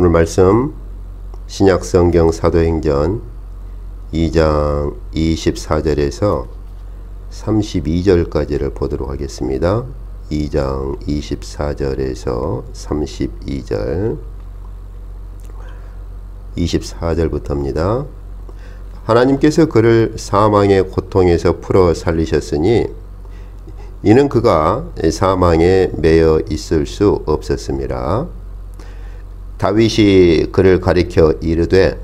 오늘 말씀 신약성경 사도행전 2장 24절에서 32절까지를 보도록 하겠습니다. 2장 24절에서 32절 24절부터입니다. 하나님께서 그를 사망의 고통에서 풀어 살리셨으니 이는 그가 사망에 매여 있을 수 없었습니다. 다윗이 그를 가리켜 이르되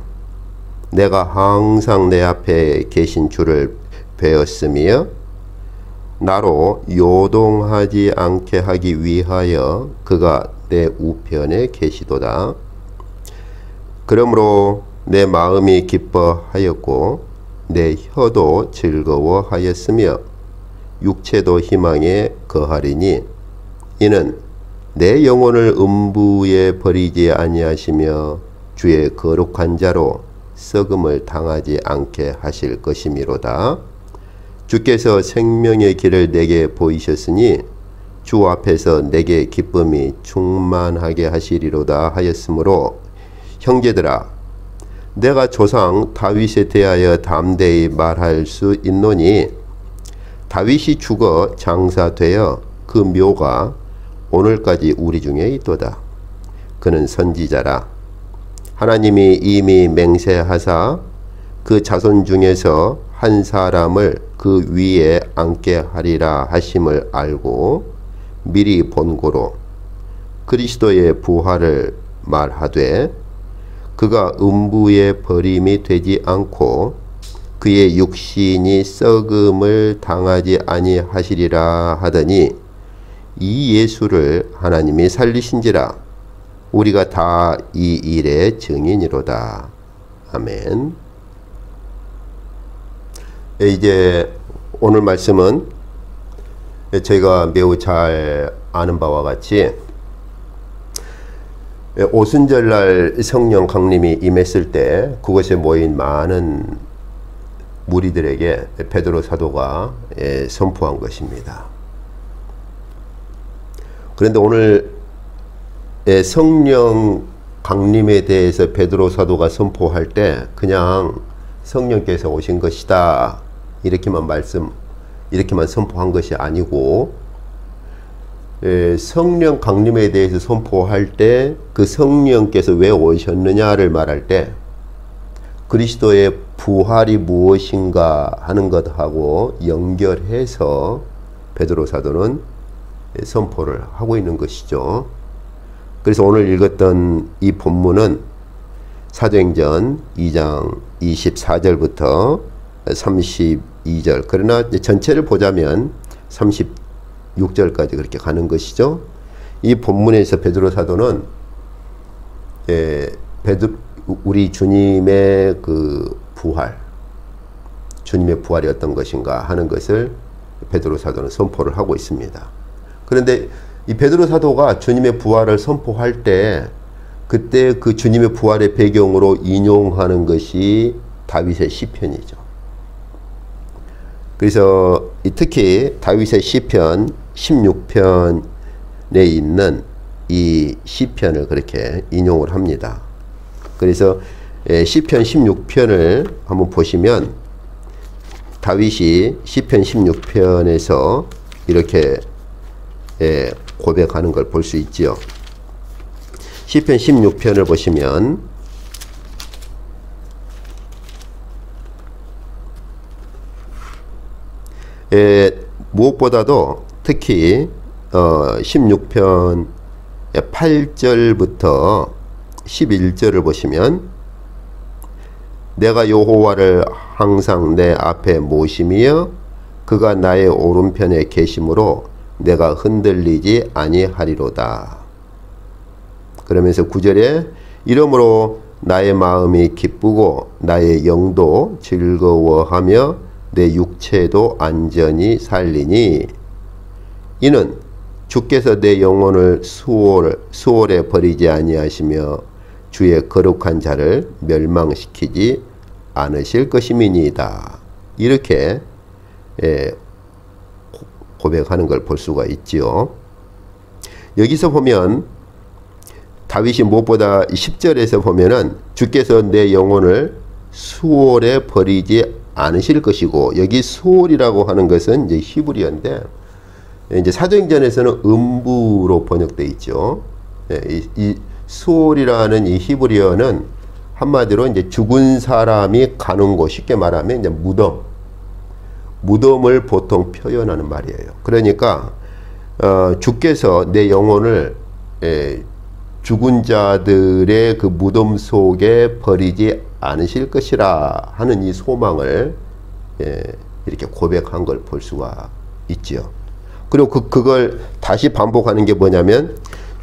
내가 항상 내 앞에 계신 주를 배웠으며 나로 요동하지 않게 하기 위하여 그가 내 우편에 계시도다. 그러므로 내 마음이 기뻐하였고 내 혀도 즐거워하였으며 육체도 희망에 거하리니 이는 내 영혼을 음부에 버리지 아니하시며 주의 거룩한 자로 썩음을 당하지 않게 하실 것이미로다. 주께서 생명의 길을 내게 보이셨으니 주 앞에서 내게 기쁨이 충만하게 하시리로다 하였으므로 형제들아 내가 조상 다윗에 대하여 담대히 말할 수 있노니 다윗이 죽어 장사되어 그 묘가 오늘까지 우리 중에 있도다. 그는 선지자라. 하나님이 이미 맹세하사 그 자손 중에서 한 사람을 그 위에 앉게 하리라 하심을 알고 미리 본고로 그리스도의 부활을 말하되 그가 음부에 버림이 되지 않고 그의 육신이 썩음을 당하지 아니하시리라 하더니 이 예수를 하나님이 살리신지라 우리가 다 이 일의 증인이로다. 아멘. 이제 오늘 말씀은 저희가 매우 잘 아는 바와 같이 오순절날 성령 강림이 임했을 때 그곳에 모인 많은 무리들에게 베드로 사도가 선포한 것입니다. 그런데 오늘 성령 강림에 대해서 베드로 사도가 선포할 때 그냥 성령께서 오신 것이다 이렇게만 선포한 것이 아니고 성령 강림에 대해서 선포할 때 그 성령께서 왜 오셨느냐를 말할 때 그리스도의 부활이 무엇인가 하는 것하고 연결해서 베드로 사도는 선포를 하고 있는 것이죠. 그래서 오늘 읽었던 이 본문은 사도행전 2장 24절부터 32절 그러나 전체를 보자면 36절까지 그렇게 가는 것이죠. 이 본문에서 베드로 사도는 우리 주님의 그 부활, 주님의 부활이 어떤 것인가 하는 것을 베드로 사도는 선포를 하고 있습니다. 그런데 이 베드로 사도가 주님의 부활을 선포할 때 그때 그 주님의 부활의 배경으로 인용하는 것이 다윗의 시편이죠. 그래서 특히 다윗의 시편 16편에 있는 이 시편을 그렇게 인용을 합니다. 그래서 시편 16편을 한번 보시면 다윗이 시편 16편에서 이렇게 고백하는 걸 볼 수 있지요. 시편 16편을 보시면 무엇보다도 특히 16편 8절부터 11절을 보시면 내가 여호와를 항상 내 앞에 모심이여 그가 나의 오른편에 계심으로 내가 흔들리지 아니하리로다. 그러면서 9절에 이러므로 나의 마음이 기쁘고 나의 영도 즐거워하며 내 육체도 안전히 살리니 이는 주께서 내 영혼을 수월에 버리지 아니하시며 주의 거룩한 자를 멸망시키지 않으실 것임이니이다. 이렇게 고백하는 걸 볼 수가 있지요. 여기서 보면 다윗이 무엇보다 10절에서 보면은 주께서 내 영혼을 수월에 버리지 않으실 것이고, 여기 수월이라고 하는 것은 이제 히브리어인데, 이제 사도행전에서는 음부로 번역되어 있죠. 이 수월이라는 이 히브리어는 한마디로 이제 죽은 사람이 가는 곳, 쉽게 말하면 이제 무덤을 보통 표현하는 말이에요. 그러니까 주께서 내 영혼을 죽은 자들의 그 무덤 속에 버리지 않으실 것이라 하는 이 소망을 이렇게 고백한 걸 볼 수가 있죠. 그리고 그걸 다시 반복하는 게 뭐냐면,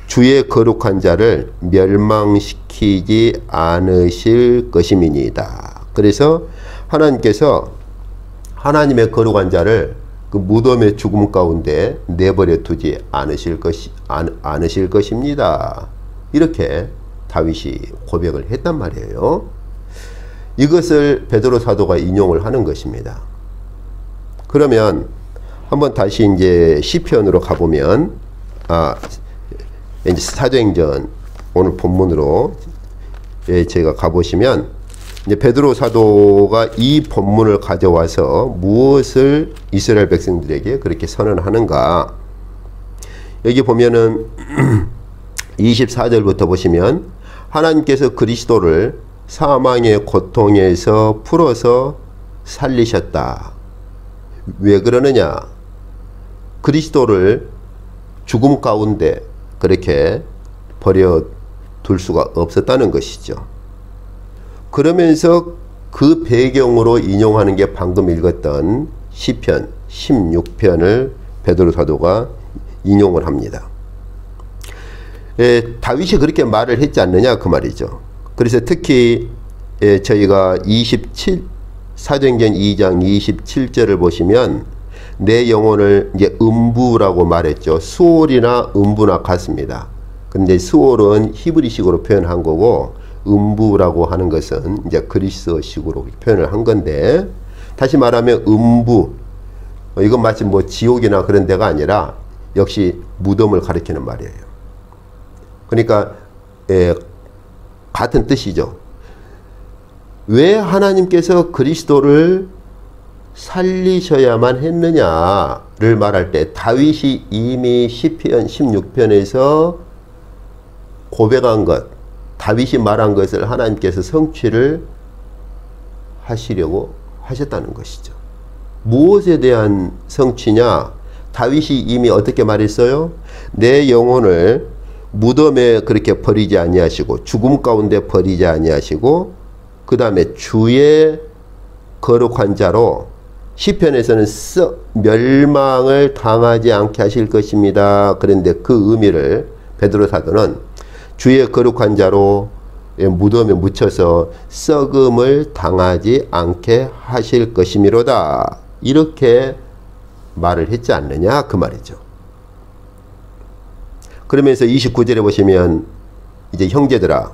주의 거룩한 자를 멸망시키지 않으실 것임이니이다. 그래서 하나님께서 하나님의 거룩한 자를 그 무덤의 죽음 가운데 내버려 두지 않으실 것입니다. 이렇게 다윗이 고백을 했단 말이에요. 이것을 베드로 사도가 인용을 하는 것입니다. 그러면 한번 다시 이제 시편으로 가보면, 이제 사도행전 오늘 본문으로 제가 가보시면, 이제 베드로 사도가 이 본문을 가져와서 무엇을 이스라엘 백성들에게 그렇게 선언하는가. 여기 보면은 24절부터 보시면, 하나님께서 그리스도를 사망의 고통에서 풀어서 살리셨다. 왜 그러느냐? 그리스도를 죽음 가운데 그렇게 버려둘 수가 없었다는 것이죠. 그러면서 그 배경으로 인용하는 게 방금 읽었던 시편 16편을 베드로 사도가 인용을 합니다. 다윗이 그렇게 말을 했지 않느냐 그 말이죠. 그래서 특히 저희가 사도행전 2장 27절을 보시면, 내 영혼을 이제 음부라고 말했죠. 수올이나 음부나 같습니다. 근데 수올은 히브리식으로 표현한 거고, 음부라고 하는 것은 이제 그리스어식으로 표현을 한 건데, 다시 말하면 음부, 이건 마치 뭐 지옥이나 그런 데가 아니라 역시 무덤을 가리키는 말이에요. 그러니까 같은 뜻이죠. 왜 하나님께서 그리스도를 살리셔야만 했느냐를 말할 때, 다윗이 이미 시편 16편에서 고백한 것, 다윗이 말한 것을 하나님께서 성취를 하시려고 하셨다는 것이죠. 무엇에 대한 성취냐? 다윗이 이미 어떻게 말했어요? 내 영혼을 무덤에 그렇게 버리지 아니하시고, 죽음 가운데 버리지 아니하시고, 그 다음에 주의 거룩한 자로, 시편에서는 멸망을 당하지 않게 하실 것입니다. 그런데 그 의미를 베드로 사도는 주의 거룩한 자로 무덤에 묻혀서 썩음을 당하지 않게 하실 것이미로다. 이렇게 말을 했지 않느냐 그 말이죠. 그러면서 29절에 보시면, 이제 형제들아,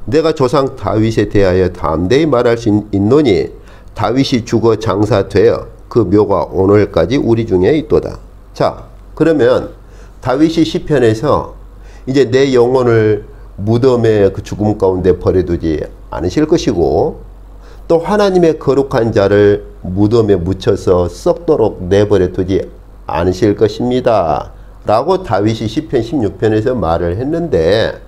내가 조상 다윗에 대하여 담대히 말할 수 있노니 다윗이 죽어 장사되어 그 묘가 오늘까지 우리 중에 있도다. 자, 그러면 다윗이 시편에서 이제 내 영혼을 무덤의 그 죽음 가운데 버려두지 않으실 것이고, 또 하나님의 거룩한 자를 무덤에 묻혀서 썩도록 내버려 두지 않으실 것입니다. 라고 다윗이 시편 16편에서 말을 했는데,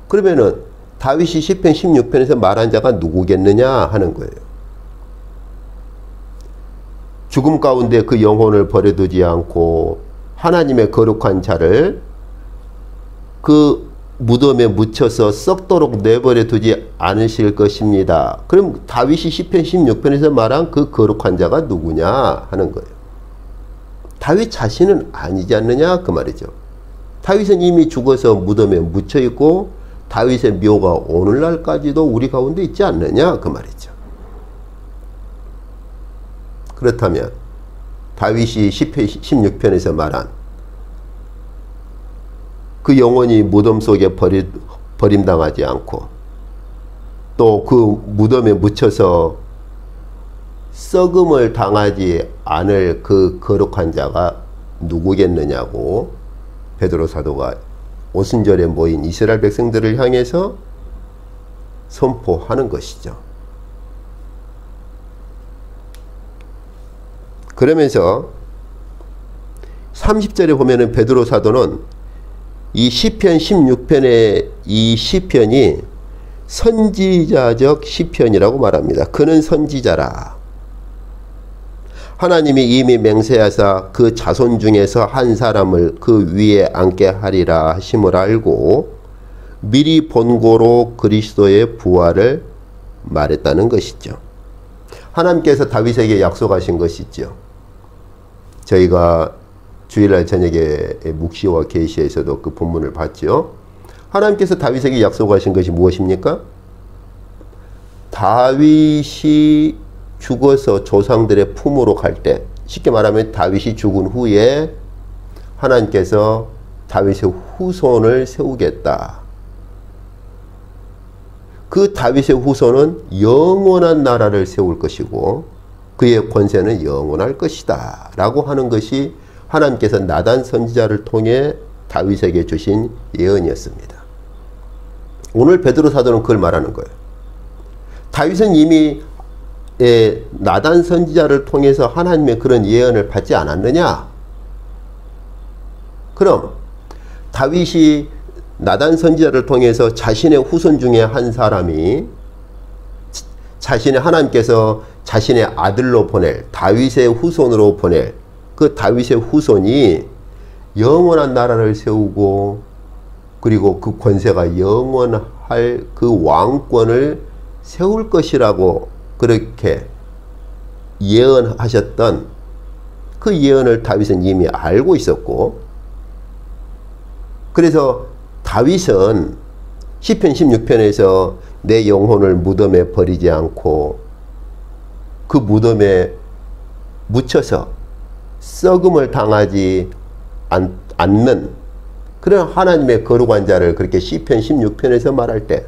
그러면은 다윗이 시편 16편에서 말한 자가 누구겠느냐 하는 거예요. 죽음 가운데 그 영혼을 버려두지 않고 하나님의 거룩한 자를 그 무덤에 묻혀서 썩도록 내버려 두지 않으실 것입니다. 그럼 다윗이 시편 16편에서 말한 그 거룩한 자가 누구냐 하는 거예요. 다윗 자신은 아니지 않느냐 그 말이죠. 다윗은 이미 죽어서 무덤에 묻혀 있고, 다윗의 묘가 오늘날까지도 우리 가운데 있지 않느냐 그 말이죠. 그렇다면 다윗이 시편 16편에서 말한 그 영혼이 무덤 속에 버림당하지 않고, 또 그 무덤에 묻혀서 썩음을 당하지 않을 그 거룩한 자가 누구겠느냐고 베드로 사도가 오순절에 모인 이스라엘 백성들을 향해서 선포하는 것이죠. 그러면서 30절에 보면은 베드로 사도는 이 시편 16편의 이 시편이 선지자적 시편이라고 말합니다. 그는 선지자라. 하나님이 이미 맹세하사 그 자손 중에서 한 사람을 그 위에 앉게 하리라 하심을 알고 미리 본고로 그리스도의 부활을 말했다는 것이죠. 하나님께서 다윗에게 약속하신 것이죠. 저희가 주일날 저녁에 묵시와 계시에서도 그 본문을 봤죠. 하나님께서 다윗에게 약속하신 것이 무엇입니까? 다윗이 죽어서 조상들의 품으로 갈 때, 쉽게 말하면 다윗이 죽은 후에 하나님께서 다윗의 후손을 세우겠다. 그 다윗의 후손은 영원한 나라를 세울 것이고 그의 권세는 영원할 것이다 라고 하는 것이 하나님께서 나단 선지자를 통해 다윗에게 주신 예언이었습니다. 오늘 베드로 사도는 그걸 말하는 거예요. 다윗은 이미 나단 선지자를 통해서 하나님의 그런 예언을 받지 않았느냐? 그럼 다윗이 나단 선지자를 통해서 자신의 후손 중에 한 사람이 하나님께서 자신의 아들로 보낼 다윗의 후손으로 보낼 그 다윗의 후손이 영원한 나라를 세우고 그리고 그 권세가 영원할 그 왕권을 세울 것이라고 그렇게 예언하셨던 그 예언을 다윗은 이미 알고 있었고, 그래서 다윗은 시편 16편에서 내 영혼을 무덤에 버리지 않고 그 무덤에 묻혀서 썩음을 당하지 않는 그런 하나님의 거룩한 자를 그렇게 시편 16편에서 말할 때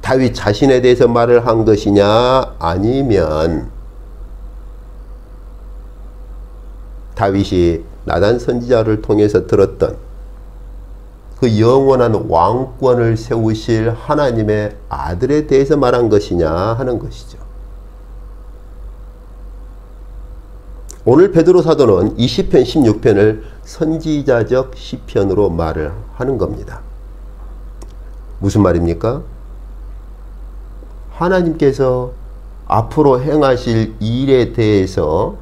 다윗 자신에 대해서 말을 한 것이냐, 아니면 다윗이 나단 선지자를 통해서 들었던 그 영원한 왕권을 세우실 하나님의 아들에 대해서 말한 것이냐 하는 것이죠. 오늘 베드로 사도는 이 시편 16편을 선지자적 시편으로 말을 하는 겁니다. 무슨 말입니까? 하나님께서 앞으로 행하실 일에 대해서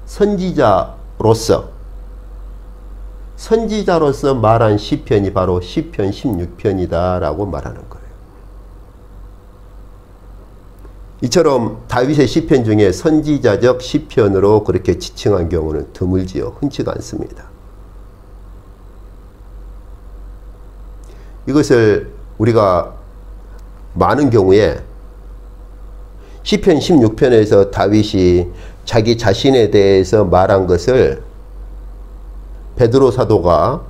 선지자로서 말한 시편이 바로 시편 16편이다 라고 말하는 거예요. 이처럼 다윗의 시편 중에 선지자적 시편으로 그렇게 지칭한 경우는 드물지요. 흔치가 않습니다. 이것을 우리가 많은 경우에 시편 16편에서 다윗이 자기 자신에 대해서 말한 것을 베드로 사도가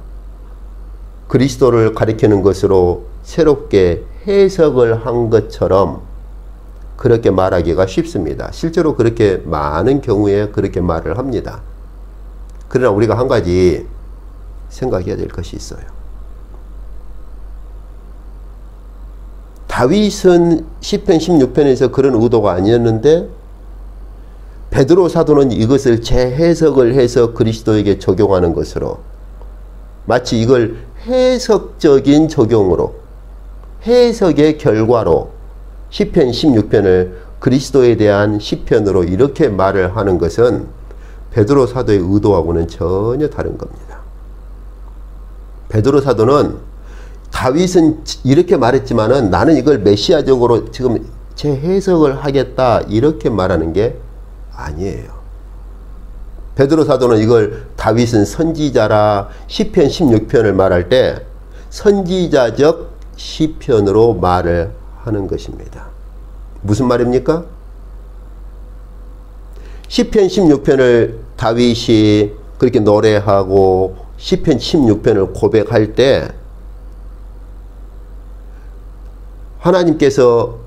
그리스도를 가리키는 것으로 새롭게 해석을 한 것처럼 그렇게 말하기가 쉽습니다. 실제로 그렇게 많은 경우에 그렇게 말을 합니다. 그러나 우리가 한 가지 생각해야 될 것이 있어요. 다윗은 시편 16편에서 그런 의도가 아니었는데 베드로 사도는 이것을 재해석을 해서 그리스도에게 적용하는 것으로 마치 이걸 해석적인 적용으로 해석의 결과로 시편 16편을 그리스도에 대한 시편으로 이렇게 말을 하는 것은 베드로 사도의 의도하고는 전혀 다른 겁니다. 베드로 사도는 다윗은 이렇게 말했지만은 나는 이걸 메시아적으로 지금 재해석을 하겠다 이렇게 말하는 게 아니에요. 베드로 사도는 이걸 다윗은 선지자라 시편 16편을 말할 때 선지자적 시편으로 말을 하는 것입니다. 무슨 말입니까? 시편 16편을 다윗이 그렇게 노래하고 시편 16편을 고백할 때 하나님께서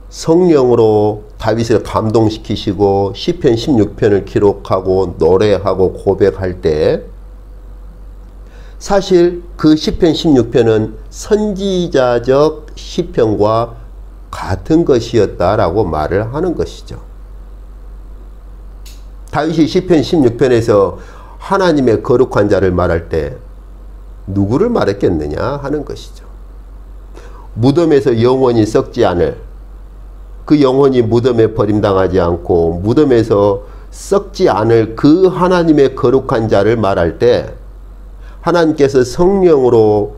성령으로 다윗을 감동시키시고 시편 16편을 기록하고 노래하고 고백할 때 사실 그 시편 16편은 선지자적 시편과 같은 것이었다라고 말을 하는 것이죠. 다윗이 시편 16편에서 하나님의 거룩한 자를 말할 때 누구를 말했겠느냐 하는 것이죠. 무덤에서 영원히 썩지 않을, 그 영혼이 무덤에 버림당하지 않고 무덤에서 썩지 않을 그 하나님의 거룩한 자를 말할 때 하나님께서 성령으로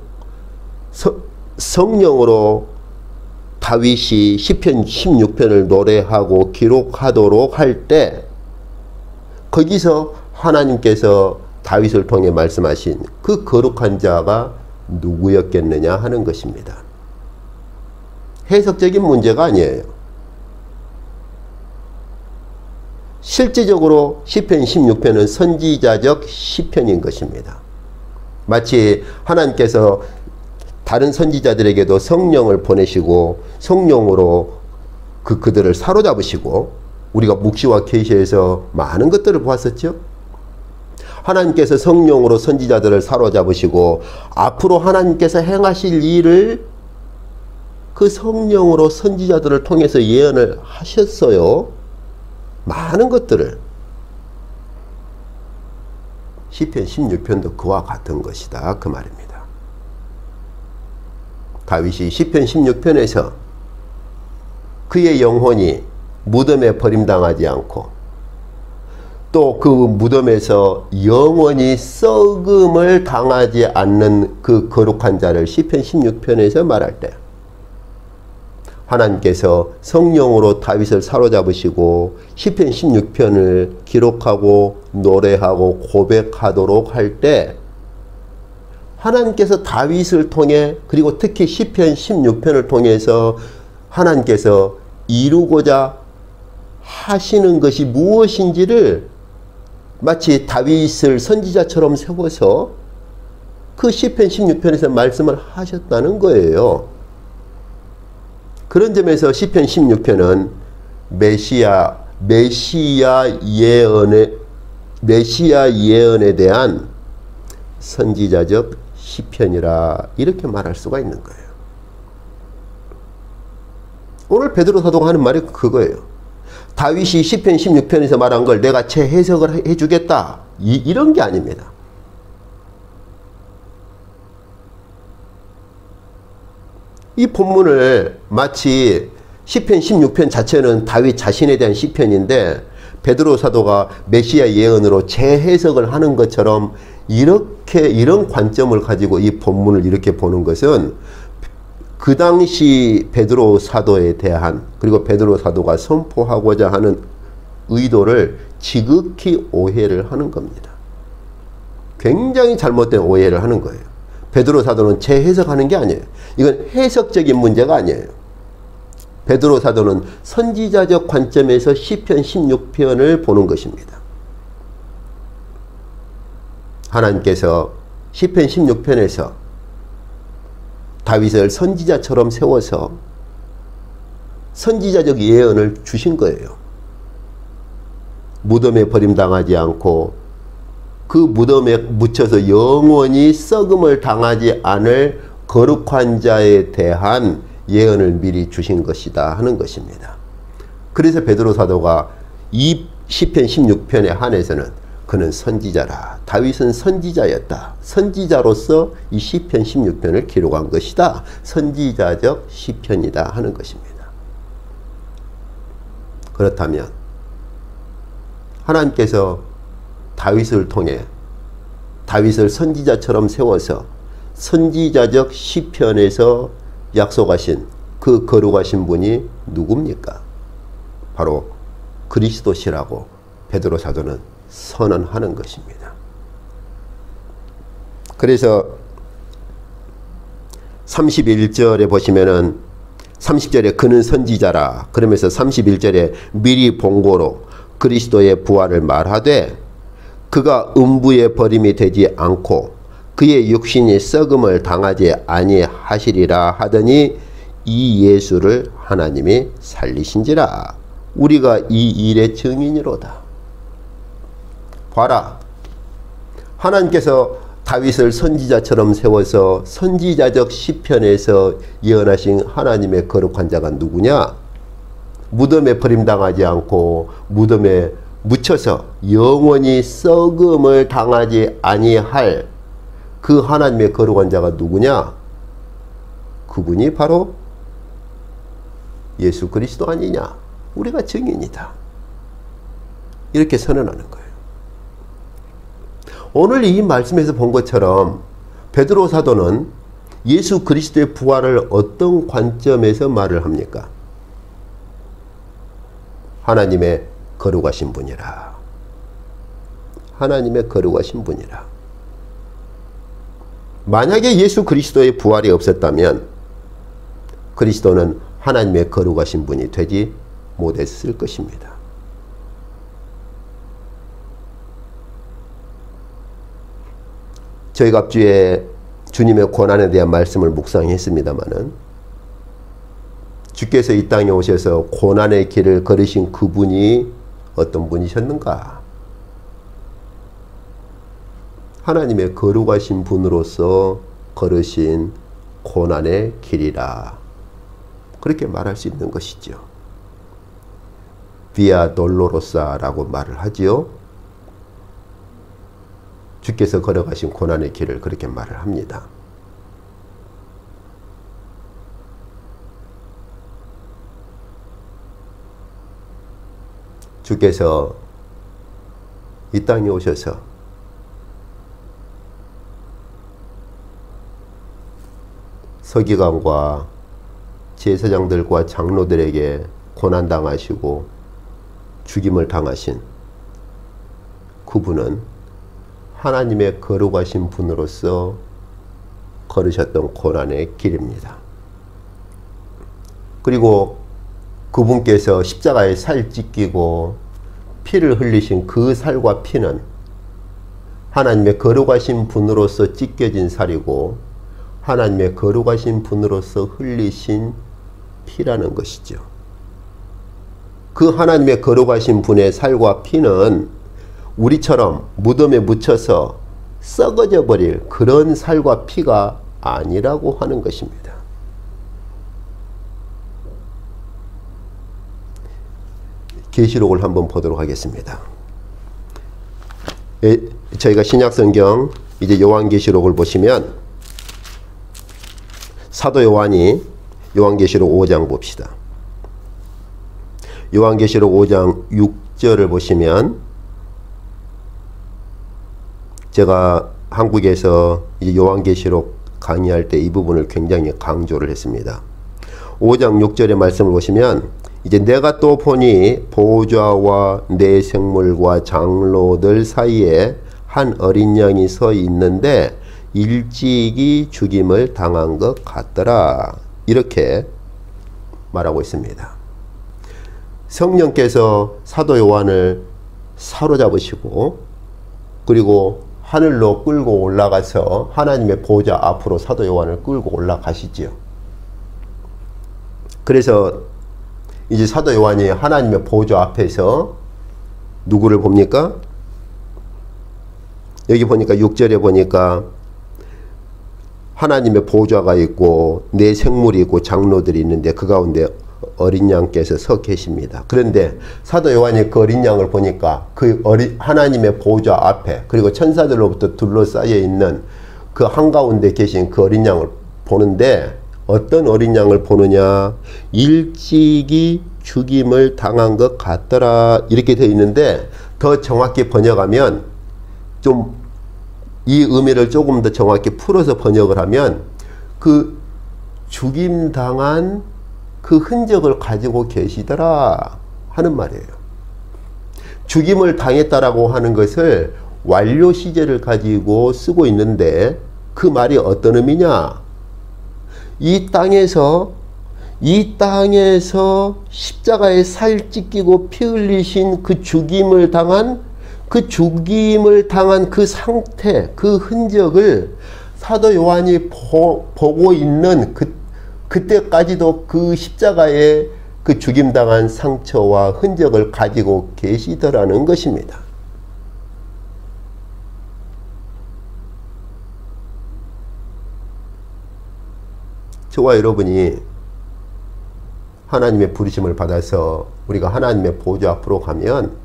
다윗이 시편 16편을 노래하고 기록하도록 할 때 거기서 하나님께서 다윗을 통해 말씀하신 그 거룩한 자가 누구였겠느냐 하는 것입니다. 해석적인 문제가 아니에요. 실제적으로 시편 16편은 선지자적 시편인 것입니다. 마치 하나님께서 다른 선지자들에게도 성령을 보내시고 성령으로 그들을 사로잡으시고, 우리가 묵시와 계시에서 많은 것들을 보았었죠. 하나님께서 성령으로 선지자들을 사로잡으시고 앞으로 하나님께서 행하실 일을 그 성령으로 선지자들을 통해서 예언을 하셨어요. 많은 것들을. 시편 16편도 그와 같은 것이다 그 말입니다. 다윗이 시편 16편에서 그의 영혼이 무덤에 버림당하지 않고 또 그 무덤에서 영원히 썩음을 당하지 않는 그 거룩한 자를 시편 16편에서 말할 때 하나님께서 성령으로 다윗을 사로잡으시고 시편 16편을 기록하고 노래하고 고백하도록 할 때 하나님께서 다윗을 통해, 그리고 특히 시편 16편을 통해서 하나님께서 이루고자 하시는 것이 무엇인지를 마치 다윗을 선지자처럼 세워서 그 시편 16편에서 말씀을 하셨다는 거예요. 그런 점에서 시편 16편은 메시아 예언에 대한 선지자적 시편이라 이렇게 말할 수가 있는 거예요. 오늘 베드로 사도가 하는 말이 그거예요. 다윗이 시편 16편에서 말한 걸 내가 재해석을 해주겠다, 이런 게 아닙니다. 이 본문을 마치 시편 16편 자체는 다윗 자신에 대한 시편인데 베드로 사도가 메시아 예언으로 재해석을 하는 것처럼 이런 관점을 가지고 이 본문을 이렇게 보는 것은 그 당시 베드로 사도에 대한, 그리고 베드로 사도가 선포하고자 하는 의도를 지극히 오해를 하는 겁니다. 굉장히 잘못된 오해를 하는 거예요. 베드로 사도는 재해석하는 게 아니에요. 이건 해석적인 문제가 아니에요. 베드로 사도는 선지자적 관점에서 시편 16편을 보는 것입니다. 하나님께서 시편 16편에서 다윗을 선지자처럼 세워서 선지자적 예언을 주신 거예요. 무덤에 버림당하지 않고 그 무덤에 묻혀서 영원히 썩음을 당하지 않을 거룩한 자에 대한 예언을 미리 주신 것이다 하는 것입니다. 그래서 베드로 사도가 이 시편 16편에 한해서는 그는 선지자라, 다윗은 선지자였다, 선지자로서 이 시편 16편을 기록한 것이다, 선지자적 시편이다 하는 것입니다. 그렇다면 하나님께서 다윗을 통해 다윗을 선지자처럼 세워서 선지자적 시편에서 약속하신 그 거룩하신 분이 누굽니까? 바로 그리스도시라고 베드로 사도는 선언하는 것입니다. 그래서 31절에 보시면은 30절에 그는 선지자라 그러면서 31절에 미리 본고로 그리스도의 부활을 말하되 그가 음부의 버림이 되지 않고 그의 육신이 썩음을 당하지 아니하시리라 하더니 이 예수를 하나님이 살리신지라 우리가 이 일의 증인이로다. 봐라, 하나님께서 다윗을 선지자처럼 세워서 선지자적 시편에서 예언하신 하나님의 거룩한 자가 누구냐? 무덤에 버림당하지 않고 무덤에 묻혀서 영원히 썩음을 당하지 아니할 그 하나님의 거룩한 자가 누구냐? 그분이 바로 예수 그리스도 아니냐? 우리가 증인이다. 이렇게 선언하는 거예요. 오늘 이 말씀에서 본 것처럼 베드로 사도는 예수 그리스도의 부활을 어떤 관점에서 말을 합니까? 하나님의 거룩하신 분이라. 하나님의 거룩하신 분이라. 만약에 예수 그리스도의 부활이 없었다면 그리스도는 하나님의 거룩하신 분이 되지 못했을 것입니다. 저희가 앞주에 주님의 고난에 대한 말씀을 묵상했습니다마는 주께서 이 땅에 오셔서 고난의 길을 걸으신 그분이 어떤 분이셨는가? 하나님의 거룩하신 분으로서 걸으신 고난의 길이라. 그렇게 말할 수 있는 것이죠. 비아 돌로로사라고 말을 하지요. 주께서 걸어가신 고난의 길을 그렇게 말을 합니다. 주께서 이 땅에 오셔서 서기관과 제사장들과 장로들에게 고난당하시고 죽임을 당하신 그분은 하나님의 거룩하신 분으로서 걸으셨던 고난의 길입니다. 그리고 그분께서 십자가에 살 찢기고 피를 흘리신 그 살과 피는 하나님의 거룩하신 분으로서 찢겨진 살이고 하나님의 거룩하신 분으로서 흘리신 피라는 것이죠. 그 하나님의 거룩하신 분의 살과 피는 우리처럼 무덤에 묻혀서 썩어져 버릴 그런 살과 피가 아니라고 하는 것입니다. 계시록을 한번 보도록 하겠습니다. 저희가 신약성경 이제 요한계시록을 보시면 사도 요한이 요한계시록 5장 봅시다. 요한계시록 5장 6절을 보시면 제가 한국에서 이제 요한계시록 강의할 때 이 부분을 굉장히 강조를 했습니다. 5장 6절의 말씀을 보시면 이제 내가 또 보니 보좌와 네 생물과 장로들 사이에 한 어린 양이 서 있는데 일찍이 죽임을 당한 것 같더라. 이렇게 말하고 있습니다. 성령께서 사도 요한을 사로잡으시고 그리고 하늘로 끌고 올라가서 하나님의 보좌 앞으로 사도 요한을 끌고 올라가시지요. 그래서 이제 사도 요한이 하나님의 보좌 앞에서 누구를 봅니까? 여기 보니까 6절에 보니까 하나님의 보좌가 있고 네 생물이 있고 장로들이 있는데 그 가운데 어린 양께서 서 계십니다. 그런데 사도 요한이 그 어린 양을 보니까 그 하나님의 보좌 앞에 그리고 천사들로부터 둘러싸여 있는 그 한가운데 계신 그 어린 양을 보는데 어떤 어린 양을 보느냐? 일찍이 죽임을 당한 것 같더라. 이렇게 되어 있는데 더 정확히 번역하면 좀 이 의미를 조금 더 정확히 풀어서 번역을 하면 그 죽임당한 그 흔적을 가지고 계시더라 하는 말이에요. 죽임을 당했다라고 하는 것을 완료 시제를 가지고 쓰고 있는데 그 말이 어떤 의미냐? 이 땅에서 십자가에 살 찢기고 피 흘리신 그 죽임을 당한 그 상태, 그 흔적을 사도 요한이 보고 있는 그때까지도 그 십자가에 그 죽임당한 상처와 흔적을 가지고 계시더라는 것입니다. 저와 여러분이 하나님의 부르심을 받아서 우리가 하나님의 보좌 앞으로 가면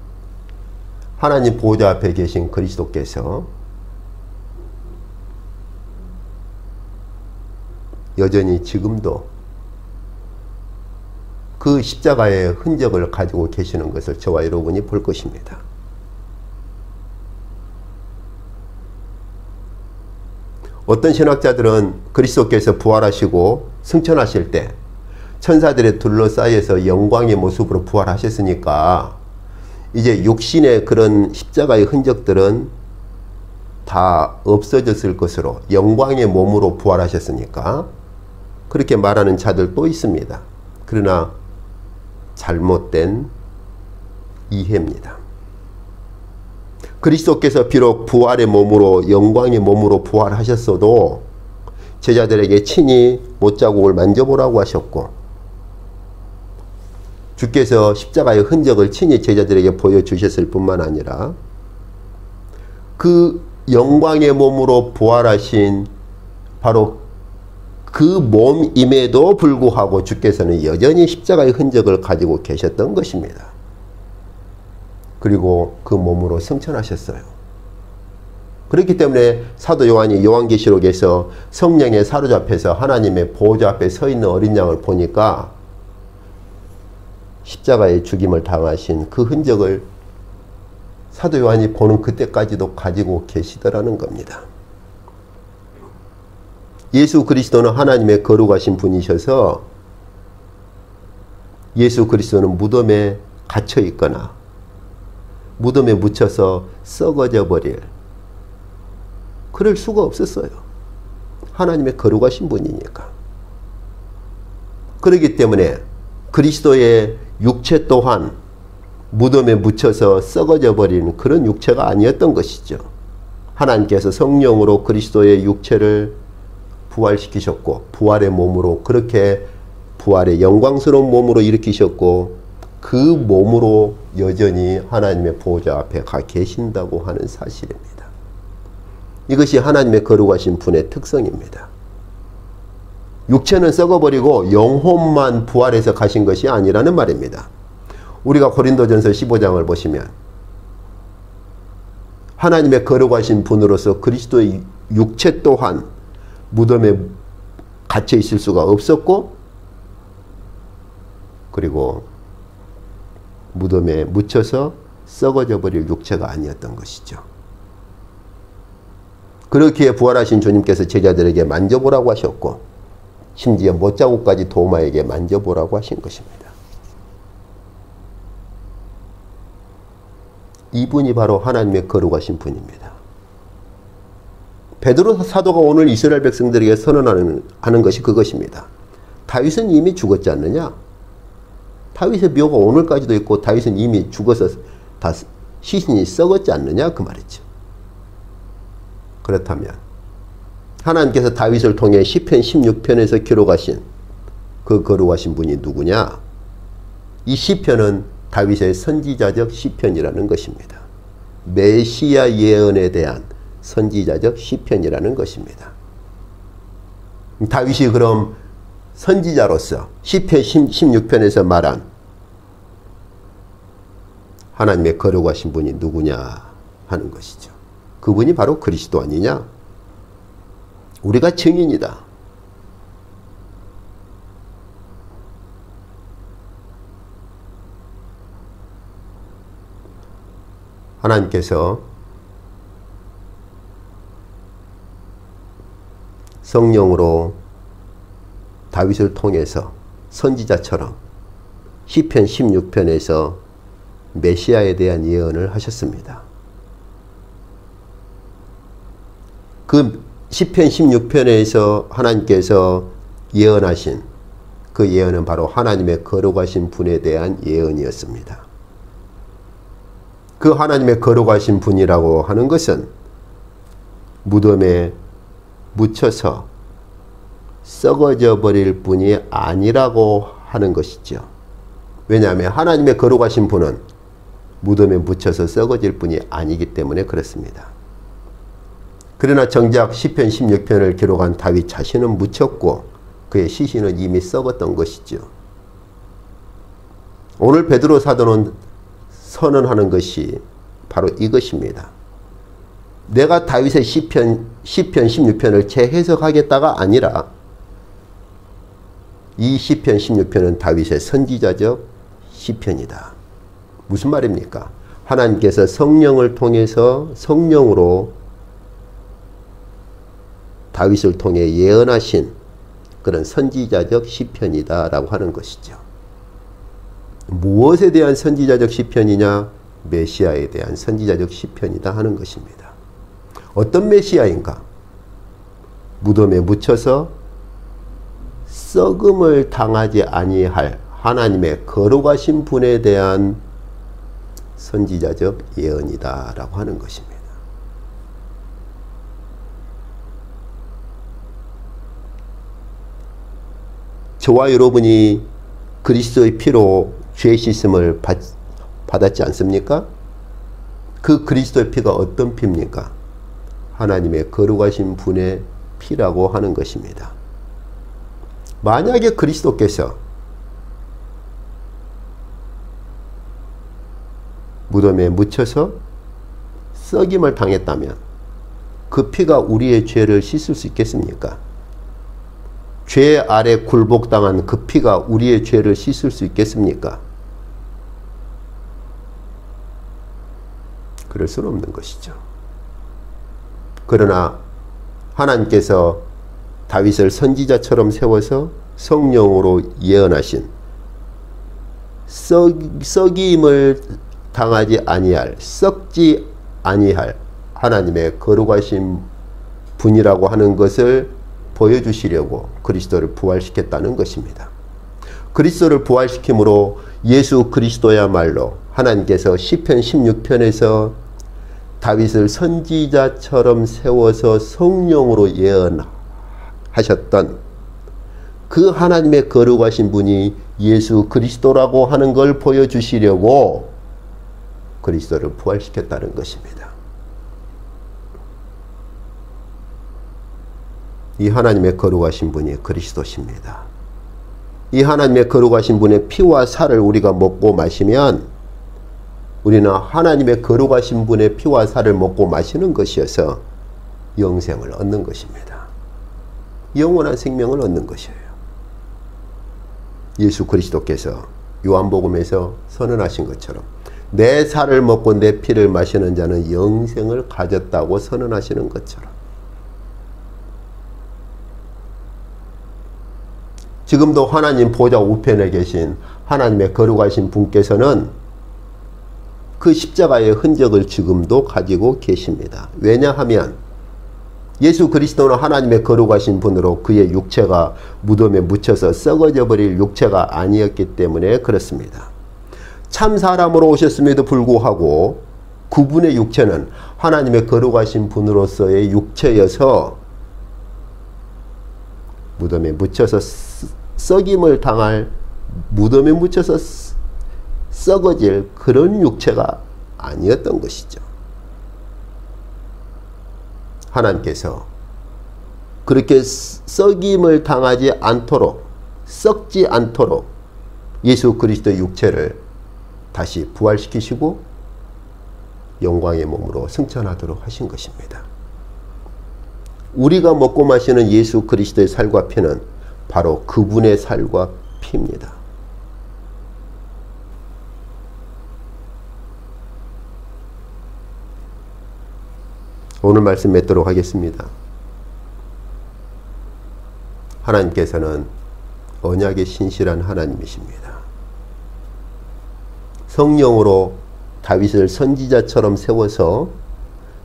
하나님 보좌 앞에 계신 그리스도께서 여전히 지금도 그 십자가의 흔적을 가지고 계시는 것을 저와 여러분이 볼 것입니다. 어떤 신학자들은 그리스도께서 부활하시고 승천하실 때 천사들의 둘러싸여서 영광의 모습으로 부활하셨으니까 이제 육신의 그런 십자가의 흔적들은 다 없어졌을 것으로, 영광의 몸으로 부활하셨으니까 그렇게 말하는 자들도 있습니다. 그러나 잘못된 이해입니다. 그리스도께서 비록 부활의 몸으로, 영광의 몸으로 부활하셨어도 제자들에게 친히 못자국을 만져보라고 하셨고, 주께서 십자가의 흔적을 친히 제자들에게 보여주셨을 뿐만 아니라 그 영광의 몸으로 부활하신 바로 그 몸임에도 불구하고 주께서는 여전히 십자가의 흔적을 가지고 계셨던 것입니다. 그리고 그 몸으로 승천하셨어요. 그렇기 때문에 사도 요한이 요한계시록에서 성령에 사로잡혀서 하나님의 보좌 앞에 서 있는 어린 양을 보니까 십자가의 죽임을 당하신 그 흔적을 사도 요한이 보는 그때까지도 가지고 계시더라는 겁니다. 예수 그리스도는 하나님의 거룩하신 분이셔서 예수 그리스도는 무덤에 갇혀 있거나 무덤에 묻혀서 썩어져 버릴 그럴 수가 없었어요. 하나님의 거룩하신 분이니까. 그렇기 때문에 그리스도의 육체 또한 무덤에 묻혀서 썩어져 버리는 그런 육체가 아니었던 것이죠. 하나님께서 성령으로 그리스도의 육체를 부활시키셨고 부활의 몸으로, 그렇게 부활의 영광스러운 몸으로 일으키셨고 그 몸으로 여전히 하나님의 보좌 앞에 가 계신다고 하는 사실입니다. 이것이 하나님의 거룩하신 분의 특성입니다. 육체는 썩어버리고 영혼만 부활해서 가신 것이 아니라는 말입니다. 우리가 고린도전서 15장을 보시면 하나님의 거룩하신 분으로서 그리스도의 육체 또한 무덤에 갇혀 있을 수가 없었고, 그리고 무덤에 묻혀서 썩어져 버릴 육체가 아니었던 것이죠. 그렇기에 부활하신 주님께서 제자들에게 만져보라고 하셨고 심지어 못자국까지 도마에게 만져보라고 하신 것입니다. 이분이 바로 하나님의 거룩하신 분입니다. 베드로 사도가 오늘 이스라엘 백성들에게 선언하는 것이 그것입니다. 다윗은 이미 죽었지 않느냐? 다윗의 묘가 오늘까지도 있고 다윗은 이미 죽어서 다 시신이 썩었지 않느냐? 그 말이죠. 그렇다면 하나님께서 다윗을 통해 시편 16편에서 기록하신 그 거룩하신 분이 누구냐? 이 시편은 다윗의 선지자적 시편이라는 것입니다. 메시아 예언에 대한 선지자적 시편이라는 것입니다. 다윗이 그럼 선지자로서 시편 16편에서 말한 하나님의 거룩하신 분이 누구냐 하는 것이죠. 그분이 바로 그리스도 아니냐? 우리가 증인이다. 하나님께서 성령으로 다윗을 통해서 선지자처럼 시편 16편에서 메시아에 대한 예언을 하셨습니다. 그 시편 16편에서 하나님께서 예언하신 그 예언은 바로 하나님의 거룩하신 분에 대한 예언이었습니다. 그 하나님의 거룩하신 분이라고 하는 것은 무덤에 묻혀서 썩어져 버릴 분이 아니라고 하는 것이죠. 왜냐하면 하나님의 거룩하신 분은 무덤에 묻혀서 썩어질 분이 아니기 때문에 그렇습니다. 그러나 정작 시편 16편을 기록한 다윗 자신은 묻혔고 그의 시신은 이미 썩었던 것이죠. 오늘 베드로 사도는 선언하는 것이 바로 이것입니다. 내가 다윗의 시편 16편을 재해석하겠다가 아니라 이 시편 16편은 다윗의 선지자적 시편이다. 무슨 말입니까? 하나님께서 성령을 통해서 성령으로 다윗을 통해 예언하신 그런 선지자적 시편이다 라고 하는 것이죠. 무엇에 대한 선지자적 시편이냐? 메시아에 대한 선지자적 시편이다 하는 것입니다. 어떤 메시아인가? 무덤에 묻혀서 썩음을 당하지 아니할 하나님의 거룩하신 분에 대한 선지자적 예언이다 라고 하는 것입니다. 저와 여러분이 그리스도의 피로 죄 씻음을 받았지 않습니까? 그 그리스도의 피가 어떤 피입니까? 하나님의 거룩하신 분의 피라고 하는 것입니다. 만약에 그리스도께서 무덤에 묻혀서 썩임을 당했다면 그 피가 우리의 죄를 씻을 수 있겠습니까? 죄 아래 굴복당한 그 피가 우리의 죄를 씻을 수 있겠습니까? 그럴 수는 없는 것이죠. 그러나 하나님께서 다윗을 선지자처럼 세워서 성령으로 예언하신 썩임을 당하지 아니할, 썩지 아니할 하나님의 거룩하신 분이라고 하는 것을 보여주시려고 그리스도를 부활시켰다는 것입니다. 그리스도를 부활시킴으로 예수 그리스도야말로 하나님께서 시편 16편에서 다윗을 선지자처럼 세워서 성령으로 예언하셨던 그 하나님의 거룩하신 분이 예수 그리스도라고 하는 걸 보여주시려고 그리스도를 부활시켰다는 것입니다. 이 하나님의 거룩하신 분이 그리스도십니다. 이 하나님의 거룩하신 분의 피와 살을 우리가 먹고 마시면 우리는 하나님의 거룩하신 분의 피와 살을 먹고 마시는 것이어서 영생을 얻는 것입니다. 영원한 생명을 얻는 것이에요. 예수 그리스도께서 요한복음에서 선언하신 것처럼 내 살을 먹고 내 피를 마시는 자는 영생을 가졌다고 선언하시는 것처럼 지금도 하나님 보좌 우편에 계신 하나님의 거룩하신 분께서는 그 십자가의 흔적을 지금도 가지고 계십니다. 왜냐하면 예수 그리스도는 하나님의 거룩하신 분으로 그의 육체가 무덤에 묻혀서 썩어져 버릴 육체가 아니었기 때문에 그렇습니다. 참 사람으로 오셨음에도 불구하고 그분의 육체는 하나님의 거룩하신 분으로서의 육체여서 무덤에 묻혀서 썩임을 당할, 무덤에 묻혀서 썩어질 그런 육체가 아니었던 것이죠. 하나님께서 그렇게 썩임을 당하지 않도록, 썩지 않도록 예수 그리스도의 육체를 다시 부활시키시고 영광의 몸으로 승천하도록 하신 것입니다. 우리가 먹고 마시는 예수 그리스도의 살과 피는 바로 그분의 살과 피입니다. 오늘 말씀 맺도록 하겠습니다. 하나님께서는 언약의 신실한 하나님이십니다. 성령으로 다윗을 선지자처럼 세워서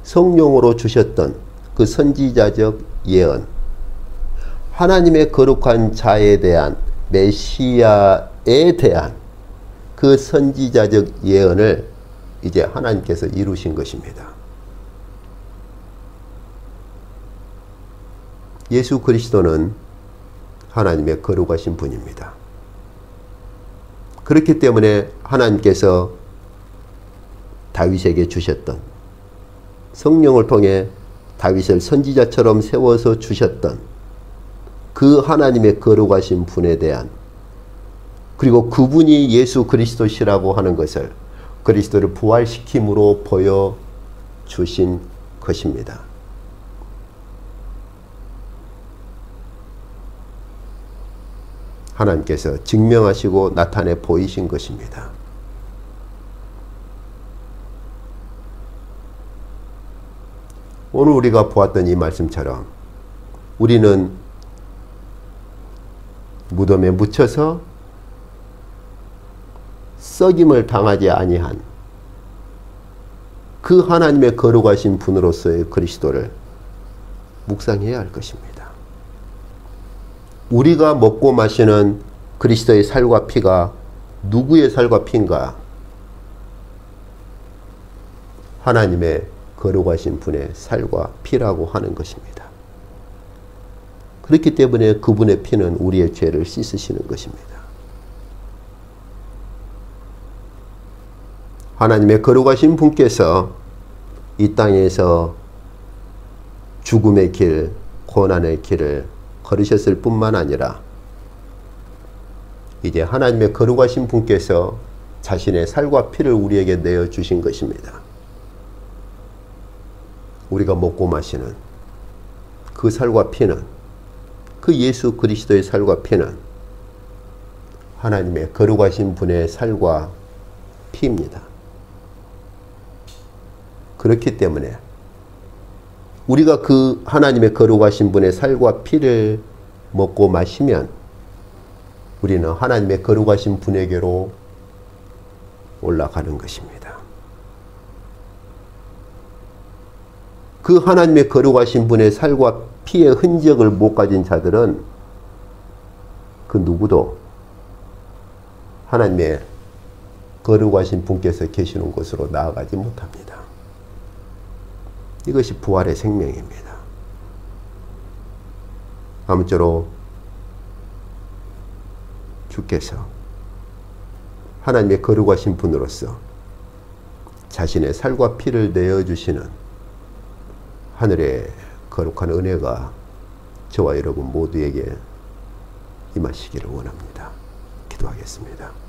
성령으로 주셨던 그 선지자적 예언, 하나님의 거룩한 자에 대한, 메시아에 대한 그 선지자적 예언을 이제 하나님께서 이루신 것입니다. 예수 그리스도는 하나님의 거룩하신 분입니다. 그렇기 때문에 하나님께서 다윗에게 주셨던, 성령을 통해 다윗을 선지자처럼 세워서 주셨던 그 하나님의 거룩하신 분에 대한, 그리고 그분이 예수 그리스도시라고 하는 것을 그리스도를 부활시킴으로 보여주신 것입니다. 하나님께서 증명하시고 나타내 보이신 것입니다. 오늘 우리가 보았던 이 말씀처럼 우리는 무덤에 묻혀서 썩임을 당하지 아니한 그 하나님의 거룩하신 분으로서의 그리스도를 묵상해야 할 것입니다. 우리가 먹고 마시는 그리스도의 살과 피가 누구의 살과 피인가? 하나님의 거룩하신 분의 살과 피라고 하는 것입니다. 그렇기 때문에 그분의 피는 우리의 죄를 씻으시는 것입니다. 하나님의 거룩하신 분께서 이 땅에서 죽음의 길, 고난의 길을 걸으셨을 뿐만 아니라 이제 하나님의 거룩하신 분께서 자신의 살과 피를 우리에게 내어주신 것입니다. 우리가 먹고 마시는 그 살과 피는, 그 예수 그리스도의 살과 피는 하나님의 거룩하신 분의 살과 피입니다. 그렇기 때문에 우리가 그 하나님의 거룩하신 분의 살과 피를 먹고 마시면 우리는 하나님의 거룩하신 분에게로 올라가는 것입니다. 그 하나님의 거룩하신 분의 살과 피의 흔적을 못 가진 자들은 그 누구도 하나님의 거룩하신 분께서 계시는 곳으로 나아가지 못합니다. 이것이 부활의 생명입니다. 아무쪼록 주께서 하나님의 거룩하신 분으로서 자신의 살과 피를 내어주시는 하늘의 거룩한 은혜가 저와 여러분 모두에게 임하시기를 원합니다. 기도하겠습니다.